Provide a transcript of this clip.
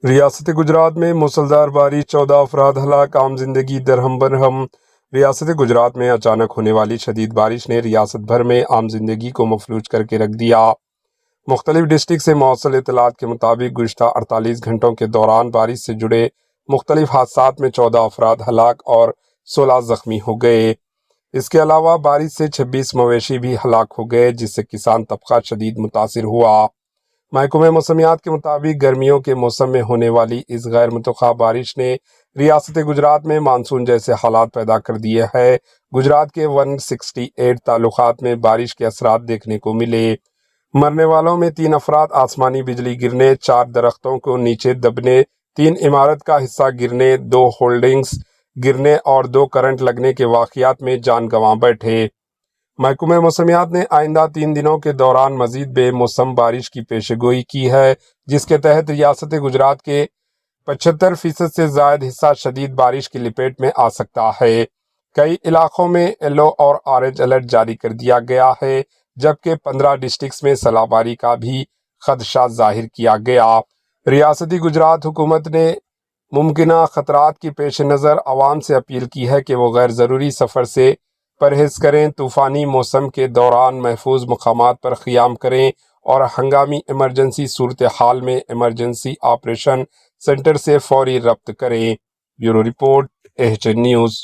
ریاست گجرات میں موسلادھار بارش، 14 افراد ہلاک، عام زندگی درہم برہم۔ ریاست گجرات میں اچانک ہونے والی شدید بارش نے ریاست بھر میں عام زندگی کو مفلوج کر کے رکھ دیا۔ مختلف ڈسٹرکٹ سے موصول اطلاعات کے مطابق گزشتہ 48 گھنٹوں کے دوران بارش سے جڑے مختلف حادثات میں 14 افراد ہلاک اور 16 زخمی ہو گئے۔ اس کے علاوہ بارش سے 26 مویشی بھی ہلاک ہو گئے، جس سے کسان طبقہ شدید متاثر ہوا۔ محکمہ موسمیات کے مطابق گرمیوں کے موسم میں ہونے والی اس غیر متوقع بارش نے ریاست گجرات میں مانسون جیسے حالات پیدا کر دیے ہیں۔ گجرات کے 168 تعلقات میں بارش کے اثرات دیکھنے کو ملے۔ مرنے والوں میں 3 افراد آسمانی بجلی گرنے، 4 درختوں کو نیچے دبنے، 3 عمارت کا حصہ گرنے، 2 ہولڈنگز گرنے اور 2 کرنٹ لگنے کے واقعات میں جان گنوا بیٹھے۔ محکمہ موسمیات نے آئندہ 3 دنوں کے دوران مزید بے موسم بارش کی پیش گوئی کی ہے، جس کے تحت ریاست گجرات کے 75% سے زائد حصہ شدید بارش کی لپیٹ میں آ سکتا ہے۔ کئی علاقوں میں یلو اور آرنج الرٹ جاری کر دیا گیا ہے، جبکہ 15 ڈسٹرکٹس میں صلاح باری کا بھی خدشہ ظاہر کیا گیا۔ ریاستی گجرات حکومت نے ممکنہ خطرات کی پیش نظر عوام سے اپیل کی ہے کہ وہ غیر ضروری سفر سے پرہیز کریں، طوفانی موسم کے دوران محفوظ مقامات پر قیام کریں اور ہنگامی ایمرجنسی صورتحال میں ایمرجنسی آپریشن سینٹر سے فوری رابطہ کریں۔ Bureau report, H N news.